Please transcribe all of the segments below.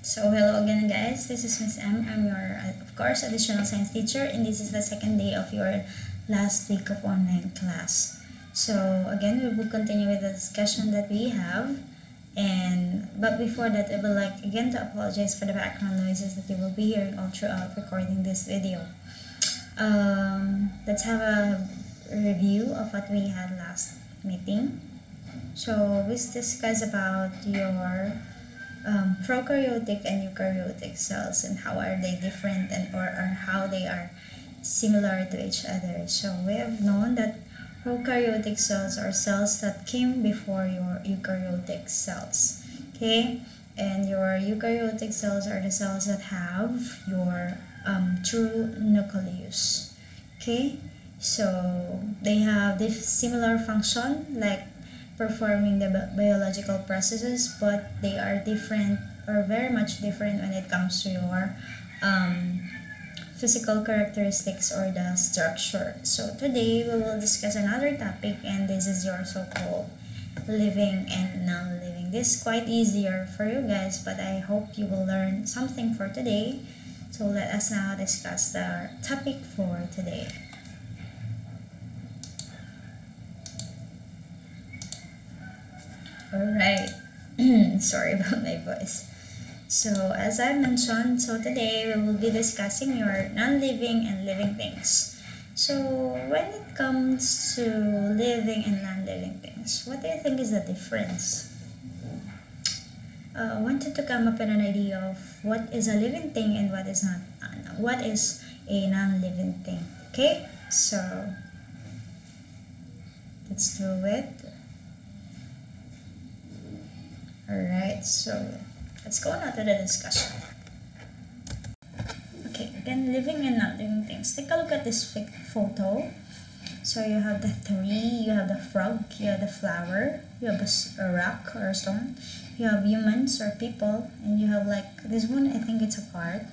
So hello again guys, this is Miss M. I'm your, of course, additional science teacher, and this is the second day of your last week of online class. So again, we will continue with the discussion that we have, but before that, I would like again to apologize for the background noises that you will be hearing all throughout recording this video. Let's have a review of what we had last meeting. So we discussed about your prokaryotic and eukaryotic cells and how are they different or how they are similar to each other. So we have known that prokaryotic cells are cells that came before your eukaryotic cells, okay? And your eukaryotic cells are the cells that have your true nucleus, okay? So they have this similar function, like performing the biological processes, but they are different or very much different when it comes to your physical characteristics or the structure. So today we will discuss another topic, and this is your so-called living and non-living. This is quite easier for you guys, but I hope you will learn something for today. So let us now discuss the topic for today. Alright, sorry about my voice. So as I mentioned, today we will be discussing your non-living and living things. So when it comes to living and non-living things, what do you think is the difference? I wanted to come up with an idea of what is a living thing and what is a non-living thing. Okay, so let's do it. Alright, so let's go on to the discussion. Okay, again, living and not living things. Take a look at this photo. So you have the tree, you have the frog, you have the flower, you have a rock or a stone, you have humans or people, and you have like this one. I think it's a card.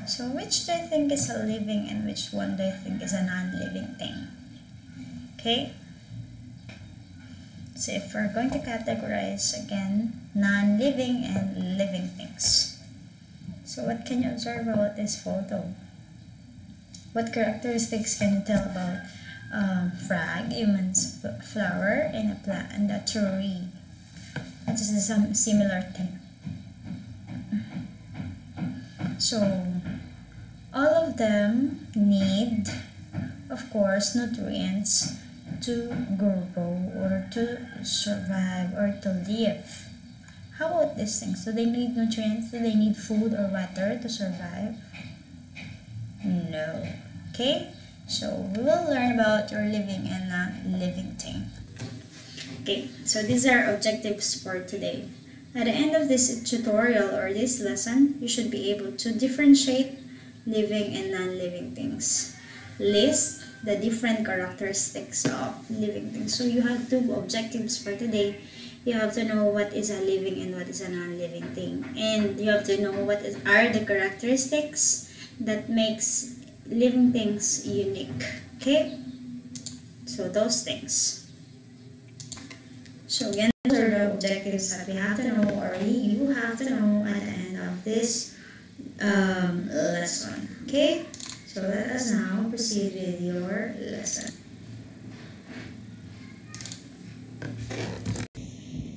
So which do you think is a living and which one do you think is a non-living thing? Okay. So if we're going to categorize again non-living and living things, so what can you observe about this photo? What characteristics can you tell about frog, humans, flower, and a plant and a tree? That is some similar thing. So all of them need, of course, nutrients to grow or to survive or to live. How about these things? Do they need nutrients? Do they need food or water to survive? No. Okay, so we will learn about your living and non-living thing. Okay, so these are objectives for today. At the end of this tutorial or this lesson, you should be able to differentiate living and non-living things. List the different characteristics of living things. So you have two objectives for today. You have to know what is a living and what is a non-living thing, and you have to know what are the characteristics that makes living things unique. Okay, so those things. So again, those are the objectives that we have to know, or you have to know at the end of this lesson. Okay, so let us now proceed with your lesson.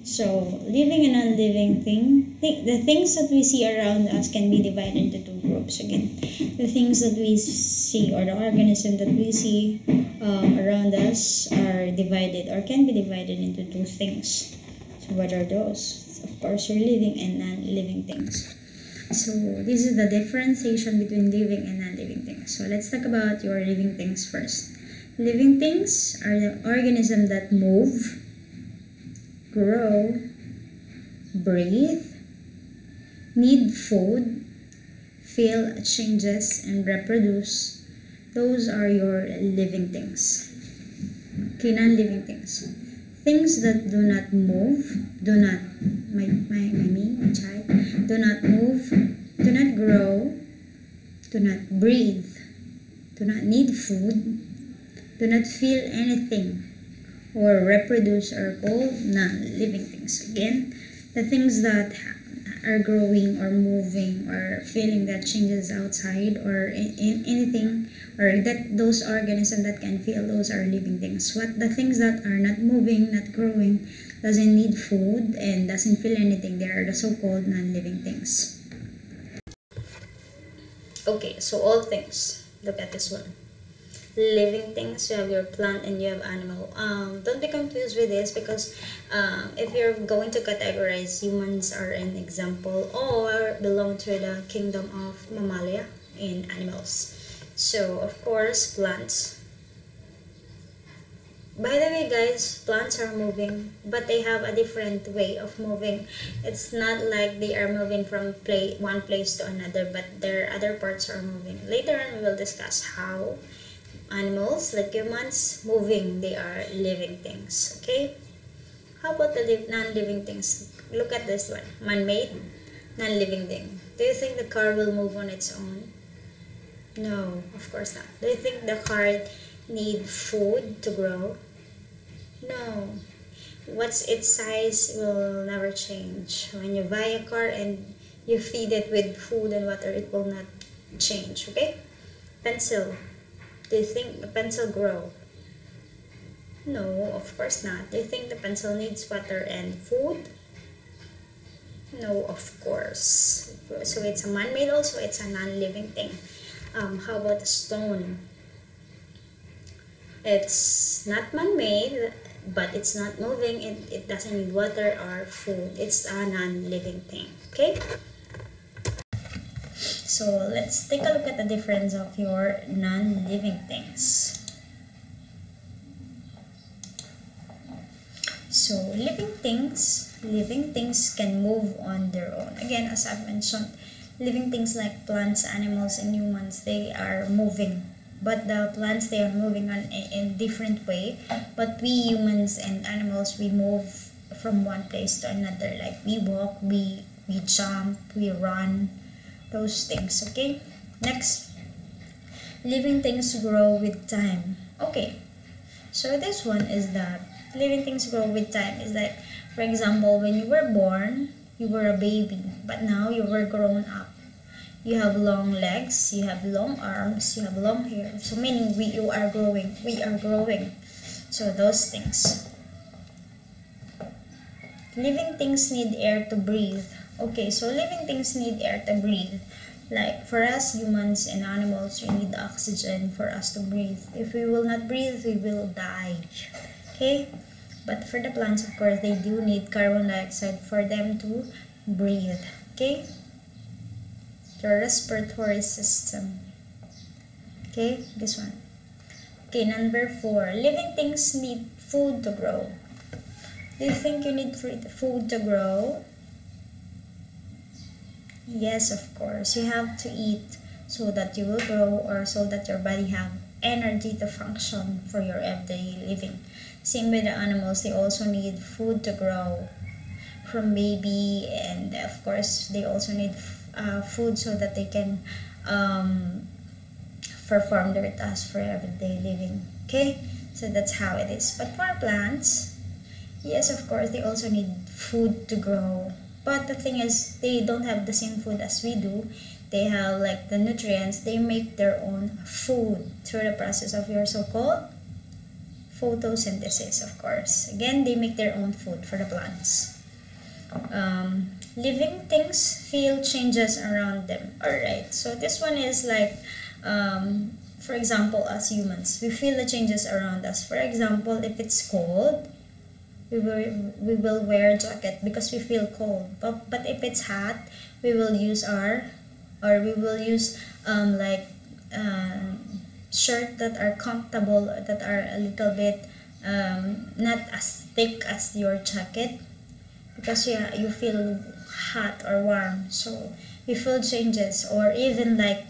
So, living and non-living thing, the things that we see around us can be divided into two groups. Again, the things that we see or the organism that we see around us are divided or can be divided into two things. So, what are those? Of course, your living and non-living things. So this is the differentiation between living and non-living things. So let's talk about your living things first. Living things are the organisms that move, grow, breathe, need food, feel changes, and reproduce. Those are your living things. Okay, non-living things. Things that do not move, do not move, do not grow, do not breathe, do not need food, do not feel anything, or reproduce are called non-living things. Again, the things that are growing or moving or feeling that changes outside or in anything, or that those organisms that can feel, those are living things. What the things that are not moving, not growing, doesn't need food and doesn't feel anything, they are the so-called non-living things. Okay, so all things. Look at this one. Living things, you have your plant and you have animal. Don't be confused with this, because if you're going to categorize, humans are an example or belong to the kingdom of mammalia in animals. So of course plants. By the way guys, plants are moving, but they have a different way of moving. It's not like they are moving from one place to another, but their other parts are moving. Later on we will discuss how animals like humans moving, they are living things. Okay, how about the non-living things? Look at this one. Man-made, non-living thing. Do you think the car will move on its own? No, of course not. Do you think the car need food to grow? No. What's its size will never change. When you buy a car and you feed it with food and water, it will not change. Okay? Pencil. Do you think the pencil grow? No, of course not. Do you think the pencil needs water and food? No, of course. So it's a man-made also, it's a non-living thing. How about the stone? It's not man-made, but it's not moving, it doesn't need water or food. It's a non-living thing. Okay? So let's take a look at the difference of your non-living things. So living things can move on their own. Again, as I've mentioned, living things like plants, animals, and humans, they are moving. But the plants, they are moving on in different way. But we humans and animals, we move from one place to another. Like we walk, we jump, we run, those things. Okay, next, living things grow with time. Okay, so this one is that living things grow with time is like, for example, when you were born, you were a baby, but now you were grown up. You have long legs, you have long arms, you have long hair. So meaning you are growing, we are growing. So those things. Living things need air to breathe. Okay, so living things need air to breathe. Like for us humans and animals, we need oxygen for us to breathe. If we will not breathe, we will die. Okay? But for the plants, of course, they do need carbon dioxide for them to breathe. Okay? The respiratory system. Okay, this one. Okay, number 4. Living things need food to grow. Do you think you need food to grow? Yes, of course. You have to eat so that you will grow, or so that your body have energy to function for your everyday living. Same with the animals, they also need food to grow from baby, and of course they also need food so that they can perform their tasks for everyday living. Okay, so that's how it is. But for plants, yes, of course they also need food to grow, but the thing is they don't have the same food as we do. They have like the nutrients, they make their own food through the process of your so-called photosynthesis. Of course, again, they make their own food for the plants. Living things feel changes around them. Alright, so this one is like, for example, as humans, we feel the changes around us. For example, if it's cold, we will wear a jacket because we feel cold. But if it's hot, we will use shirt that are comfortable, that are a little bit not as thick as your jacket, because you feel hot or warm. So you feel changes. Or even like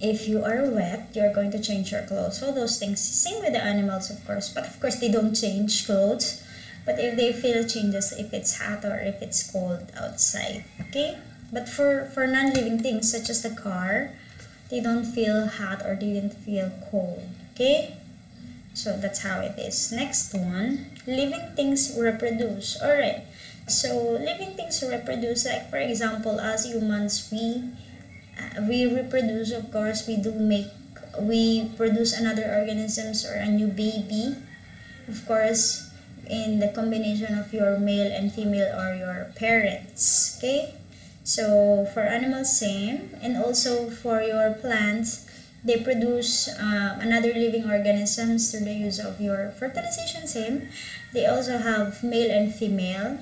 if you are wet, you're going to change your clothes. So those things. Same with the animals, of course, but of course they don't change clothes. But if they feel changes, if it's hot or if it's cold outside. Okay, but for non-living things such as the car, they don't feel hot or they didn't feel cold. Okay, so that's how it is. Next one, living things reproduce. Alright, So living things reproduce, like for example, as humans, we reproduce. Of course, we produce another organisms or a new baby. Of course, in the combination of your male and female or your parents. Okay, so for animals, same, and also for your plants, they produce another living organisms through the use of your fertilization, same. They also have male and female.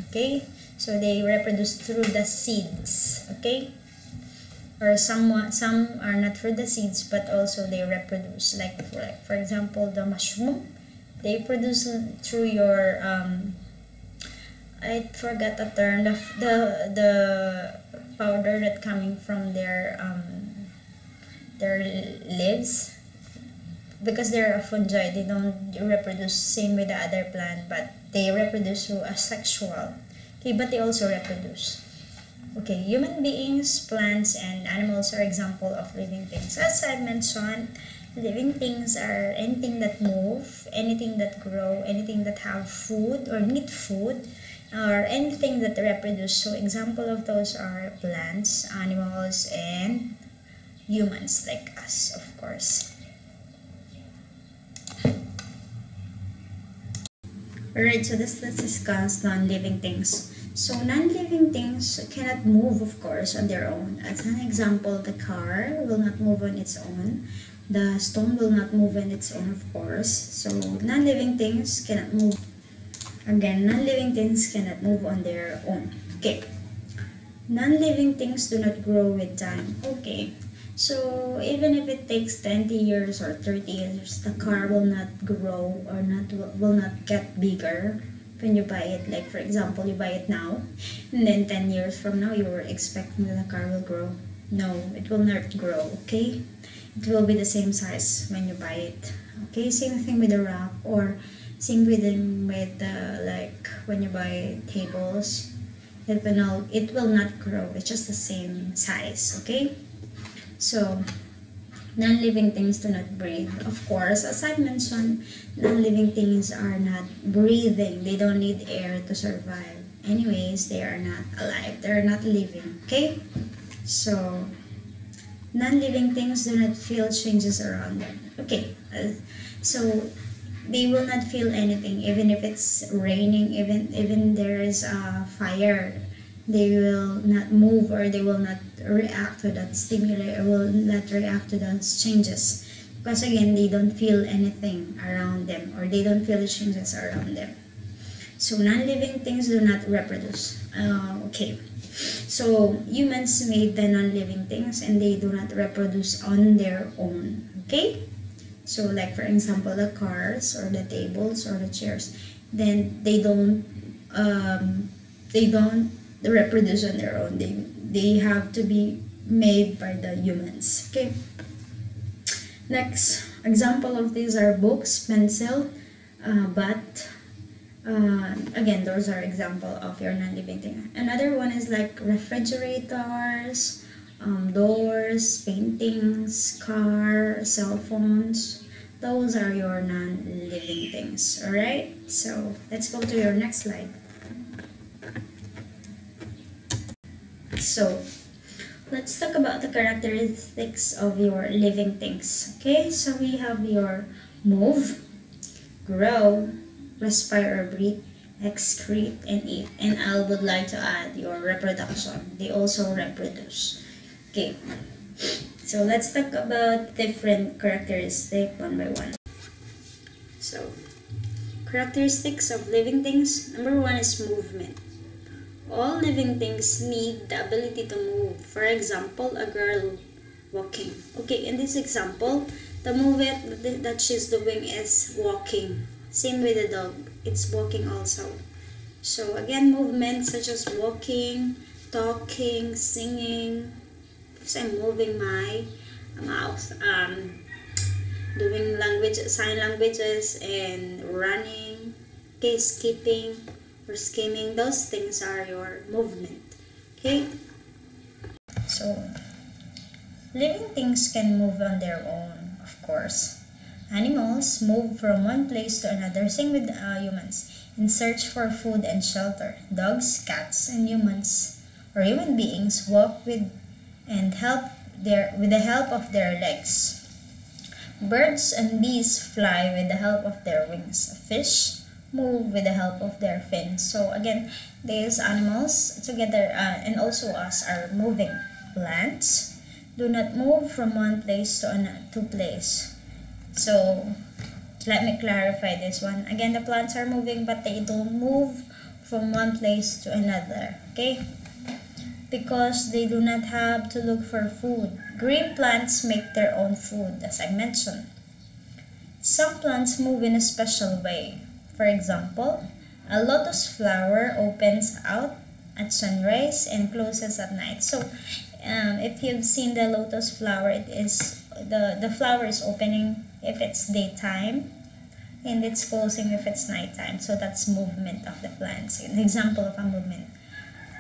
Okay, so they reproduce through the seeds. Okay, or some are not for the seeds, but also they reproduce, like for example, the mushroom, they produce through your I forgot the term, the powder that coming from their leaves, because they're a fungi. They don't reproduce same with the other plant, but they reproduce through asexual. Okay, but they also reproduce. Okay, human beings, plants, and animals are example of living things. As I mentioned, living things are anything that move, anything that grow, anything that have food or need food, or anything that reproduce. So example of those are plants, animals, and humans like us, of course. Alright, so let's discuss non-living things. So non-living things cannot move, of course, on their own. As an example, the car will not move on its own. The stone will not move on its own, of course. So non-living things cannot move. Again, non-living things cannot move on their own. Okay. Non-living things do not grow with time. Okay. So even if it takes 20 years or 30 years, the car will not grow or will not get bigger when you buy it. Like for example, you buy it now, and then 10 years from now, you were expecting that the car will grow. No, it will not grow. Okay, it will be the same size when you buy it. Okay, same thing with the rock, or same with like when you buy tables, it will not grow. It's just the same size. Okay. So, non-living things do not breathe. Of course, as I mentioned, non-living things are not breathing. They don't need air to survive. Anyways, they are not alive. They are not living. Okay? So, non-living things do not feel changes around them. Okay. So, they will not feel anything. Even if it's raining, even there is a fire, they will not move, or they will not react to that stimuli, or will not react to those changes, because again, they don't feel anything around them, or they don't feel the changes around them. So non-living things do not reproduce. Okay, so humans made the non-living things, and they do not reproduce on their own. Okay, so like for example, the cars or the tables or the chairs, then they don't reproduce on their own. They have to be made by the humans. Okay. Next example of these are books, pencil, but again, those are example of your non-living thing. Another one is like refrigerators, doors, paintings, car, cell phones. Those are your non-living things. All right. So let's go to your next slide. So, let's talk about the characteristics of your living things. Okay, so we have your move, grow, respire or breathe, excrete, and eat. And I would like to add your reproduction. They also reproduce. Okay, so let's talk about different characteristics one by one. So, characteristics of living things. Number one is movement. All living things need the ability to move. For example, a girl walking. Okay, in this example, the movement that she's doing is walking. Same with the dog, it's walking also. So again, movements such as walking, talking, singing. Because I'm moving my mouth, doing sign languages, and running, okay, skipping, or skimming. Those things are your movement. Okay, so living things can move on their own, of course. Animals move from one place to another. Same with humans. in search for food and shelter. Dogs, cats, and humans or human beings walk with the help of their legs. Birds and bees fly with the help of their wings. Fish move with the help of their fins. So again, these animals together and also us are moving. Plants do not move from one place to another place. So let me clarify this one. Again, the plants are moving but they don't move from one place to another. Okay? Because they do not have to look for food. Green plants make their own food, as I mentioned. Some plants move in a special way. For example, a lotus flower opens out at sunrise and closes at night. So, if you've seen the lotus flower, it is the flower is opening if it's daytime, and it's closing if it's nighttime. So that's movement of the plants. An example of a movement.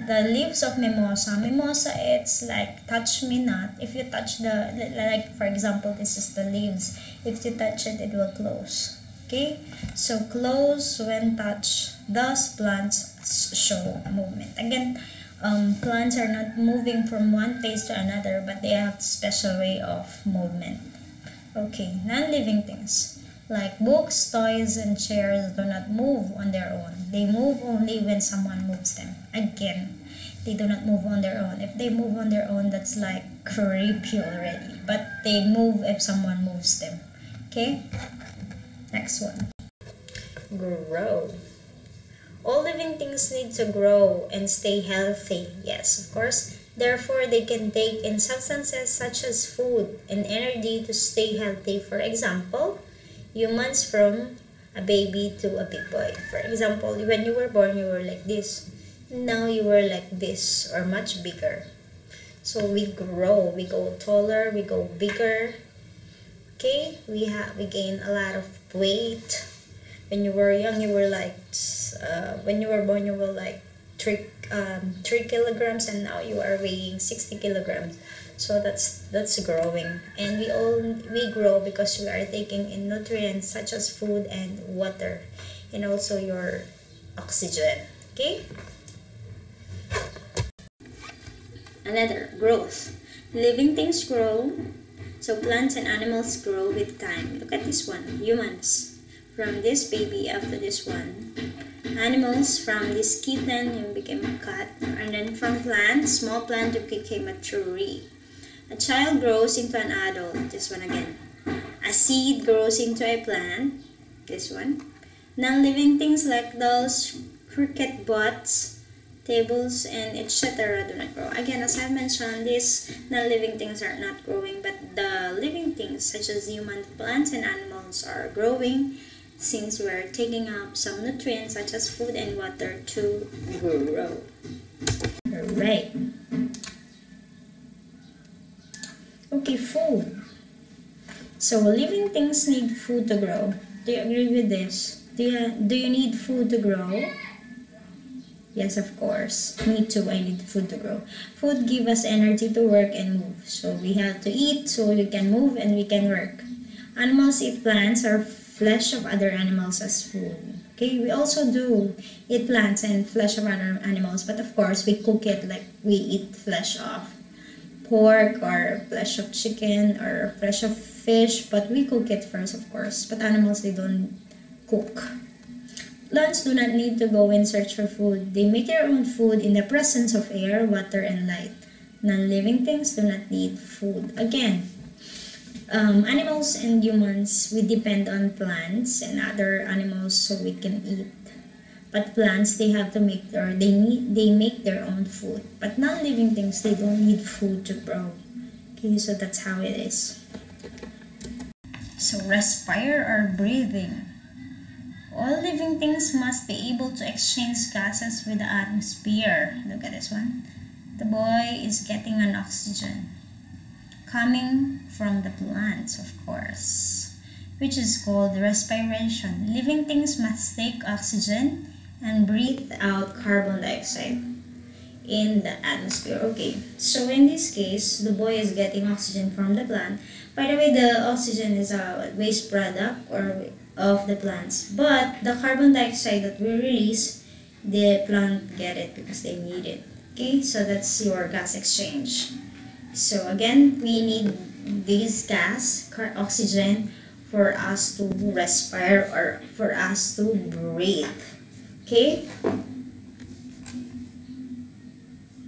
The leaves of mimosa. Mimosa, it's like touch me not. If you touch like for example, this is the leaves. If you touch it, it will close. Okay? So close when touched. Thus, plants show movement. Again, plants are not moving from one place to another, but they have a special way of movement. Okay, non-living things. Like books, toys, and chairs do not move on their own. They move only when someone moves them. Again, they do not move on their own. If they move on their own, that's like creepy already. But they move if someone moves them. Okay? Next one. Grow. All living things need to grow and stay healthy. Yes, of course. Therefore, they can take in substances such as food and energy to stay healthy. For example, humans from a baby to a big boy. For example, when you were born, you were like this. Now you were like this or much bigger. So we grow, we go taller, we go bigger. Okay, we gain a lot of weight. When you were young, you were like, when you were born, you were like 3 kilograms, and now you are weighing 60 kilograms. So that's growing, and we grow because we are taking in nutrients such as food and water, and also your oxygen. Okay. Another, growth. Living things grow. So plants and animals grow with time. Look at this one. Humans, from this baby after this one. Animals, from this kitten you became a cat, and then from plants, small plant you became a tree. A child grows into an adult, this one again. A seed grows into a plant, this one. Non-living things like dolls, cricket bots, tables, and etc. do not grow. Again, as I mentioned, these non-living things are not growing, but the living things such as human, plants, and animals are growing since we are taking up some nutrients such as food and water to grow. Alright. Okay, food. So living things need food to grow. Do you agree with this? Do you need food to grow? Yes, of course. Me too, I need food to grow. Food gives us energy to work and move. So we have to eat so we can move and we can work. Animals eat plants or flesh of other animals as food. Okay, we also do eat plants and flesh of other animals, but of course we cook it like we eat flesh of pork or flesh of chicken or flesh of fish, but we cook it first, of course. But animals, they don't cook. Plants do not need to go and search for food. They make their own food in the presence of air, water, and light. Non-living things do not need food. Again, animals and humans, we depend on plants and other animals so we can eat. But plants, they have to make they make their own food. But non-living things, they don't need food to grow. Okay, so that's how it is. So respire or breathing. All living things must be able to exchange gases with the atmosphere. Look at this one. The boy is getting an oxygen coming from the plants, of course, which is called respiration. Living things must take oxygen and breathe out carbon dioxide in the atmosphere. Okay, so in this case, the boy is getting oxygen from the plant. By the way, the oxygen is a waste product, or of the plants. But the carbon dioxide that we release, the plant get it because they need it. Okay, so that's your gas exchange. So again, we need this gas, oxygen, for us to respire or for us to breathe. Okay?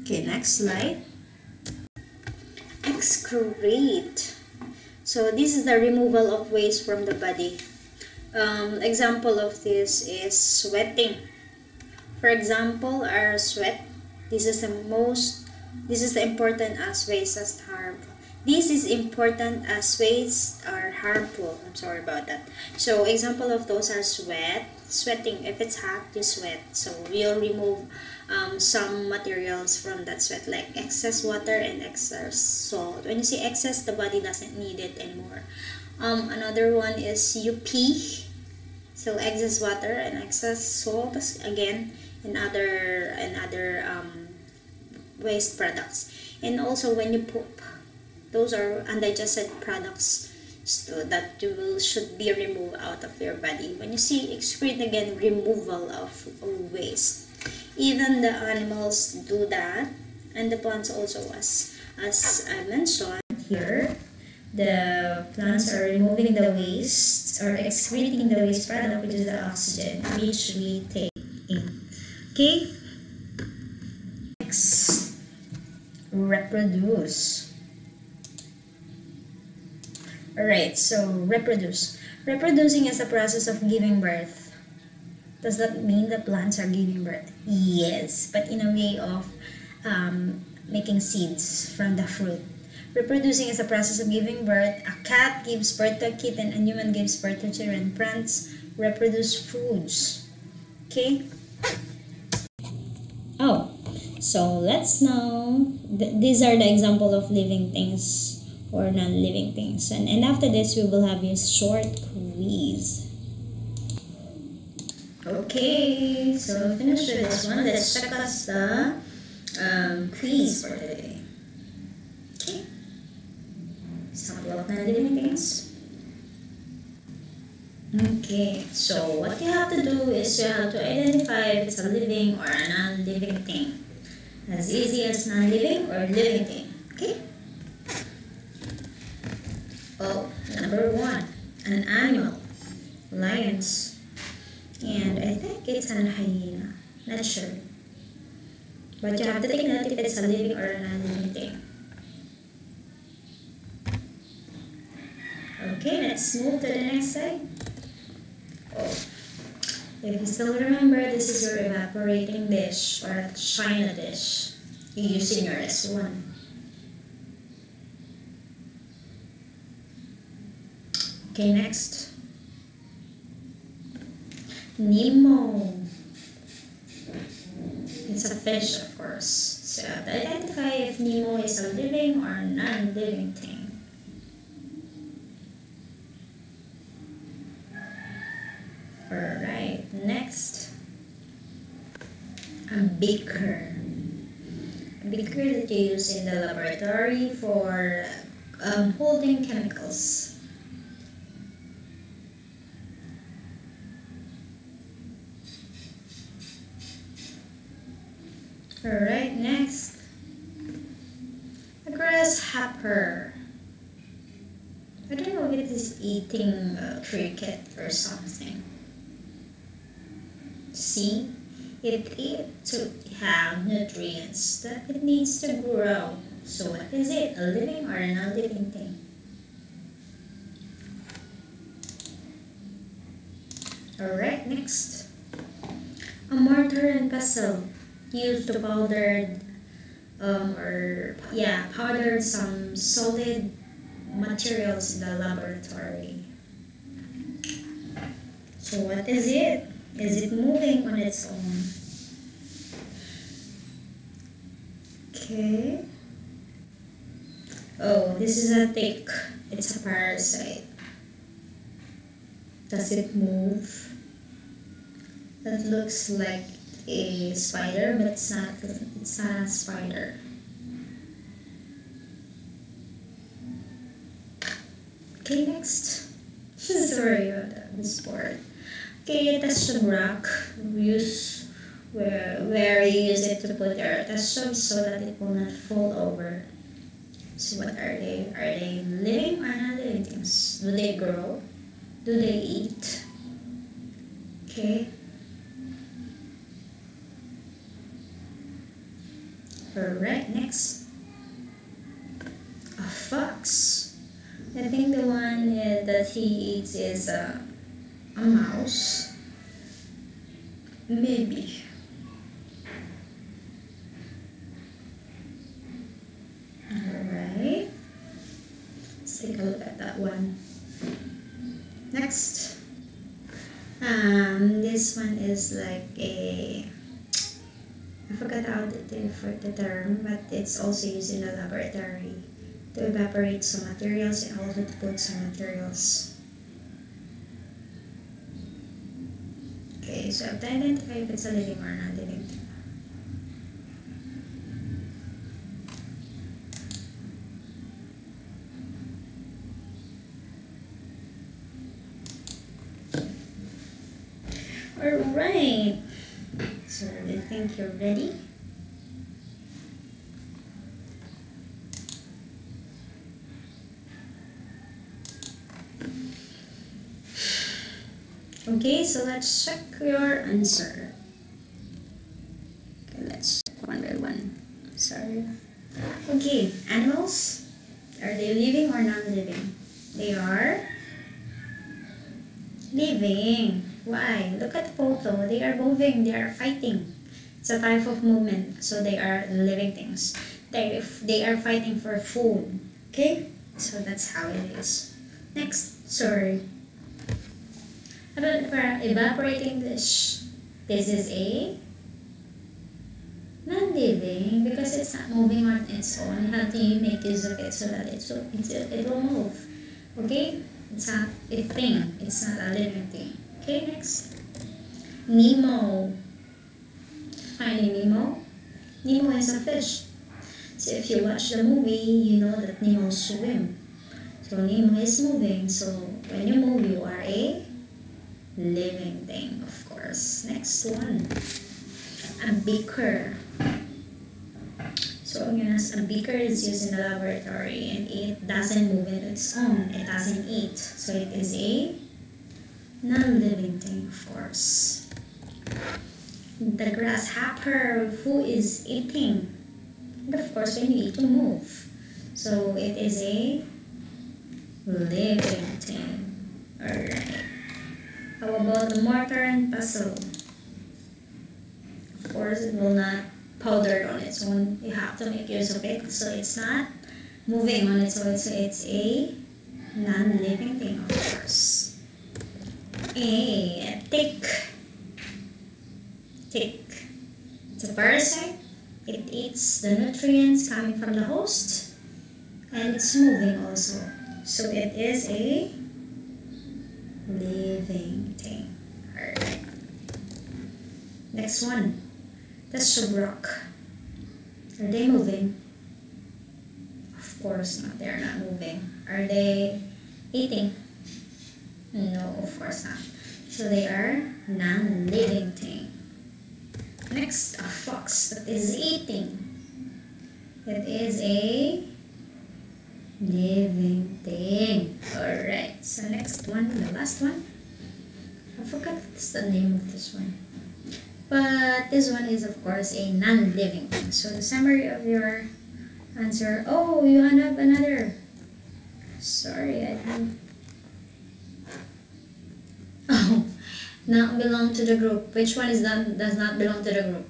Okay, next slide. Excrete. So this is the removal of waste from the body. Example of this is sweating. For example, our sweat. This is the important as waste as harmful. This is important as waste are harmful. I'm sorry about that. So example of those are sweating. If it's hot, you sweat. So we'll remove some materials from that sweat, like excess water and excess salt. When you see excess, the body doesn't need it anymore. Another one is you pee. So excess water and excess salt again, and other waste products. And also when you poop, those are undigested products, so that should be removed out of your body. When you see excrete, again, removal of waste. Even the animals do that, and the plants also, as I mentioned here, the plants are removing the waste or excreting the waste product, which is the oxygen, which we take in. Okay? Next, reproduce. Alright, so reproduce. Reproducing is the process of giving birth. Does that mean the plants are giving birth? Yes, but in a way of making seeds from the fruit. Reproducing is the process of giving birth. A cat gives birth to a kitten, and human gives birth to children. Plants reproduce foods. Okay? Oh, so let's now, these are the example of living things or non-living things. And after this, we will have a short quiz. Okay, so finish with this one. Let's check out the quiz for today. Okay. Sample of non-living things. Okay, so what you have to do is you have to identify if it's a living or a non-living thing. As easy as non-living or living thing. Okay? Oh, number one, an animal. Lions. And I think it's an hyena. Not sure. But you have to take note if it's a living or a non-living thing. Okay, let's move to the next slide. Oh. If you still remember, this is your evaporating dish or a china dish. You're using your S1. Okay, next. Nemo. It's a fish, of course. So to identify if Nemo is a living or non-living thing. Alright, next. A beaker. A beaker that you use in the laboratory for holding chemicals. Alright, next. A grasshopper. I don't know if it is eating cricket or something. See, it eats to have nutrients that it needs to grow. So what is it? A living or a non-living thing? Alright, next. A mortar and pestle used to powder powder some solid materials in the laboratory. So what is it? Is it moving on its own? Okay. Oh, this is a tick. It's a parasite. Does it move? That looks like a spider, but it's not a spider. Okay, next. Sorry about the sport. Okay, test of rock. Use where you use it to put your test tube so that it will not fall over. So what are they? Are they living or not living things? Do they grow? Do they eat? Okay. Alright, next. A fox. I think the one that he eats is a mouse. Maybe. Alright. Let's take a look at that one. Next. This one is like a, I forgot how the term, but it's also used in the laboratory to evaporate some materials and also to put some materials. Okay, so I have to identify if it's a living or not living thing. Alright, so I think you're ready. Okay, so let's check your answer. Okay, let's check one by one. Sorry. Okay, animals. Are they living or non-living? They are living. Why? Look at the photo. They are moving. They are fighting. It's a type of movement. So they are living things. They are fighting for food. Okay? So that's how it is. Next. Sorry. About evaporating dish. This is a non-living because it's not moving on its own. You have to make use of it so that it will move. Okay? It's not a thing. It's not a living thing. Okay, next. Nemo. Finding Nemo. Nemo is a fish. So if you watch the movie, you know that Nemo swim. So Nemo is moving. So when you move, you are a living thing, of course. Next one. A beaker. So a beaker is used in the laboratory and it doesn't move on its own. It doesn't eat. So it is a non-living thing, of course. The grasshopper, who is eating? And of course, when you eat, you move. So it is a living thing. Alright. How about the mortar and pestle? Of course, it will not powder on its own. You have to make use of it. So it's not moving on its own. So it's a non-living thing, of course. A tick. Tick. It's a parasite. It eats the nutrients coming from the host and it's moving also. So it is a living thing. Alright. Next one. The shubrok. Are they moving? Of course not. They're not moving. Are they eating? No, of course not. So they are non-living thing. Next, a fox that is eating. It is a living thing. Alright, so next one, the last one. I forgot what's the name of this one. But this one is of course a non-living thing. So the summary of your answer. Oh, you have another. Sorry, I didn't. Oh, not belong to the group. Which one is does not belong to the group?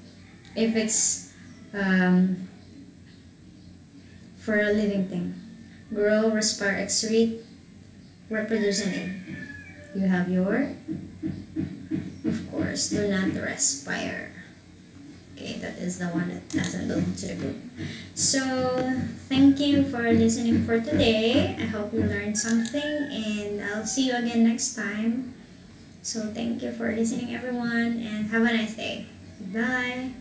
If it's for a living thing. Grow, respire, excrete, reproduce and eat. You have your, of course, do not respire. Okay, that is the one that doesn't belong to the group. So, thank you for listening for today. I hope you learned something and I'll see you again next time. So, thank you for listening everyone and have a nice day. Bye.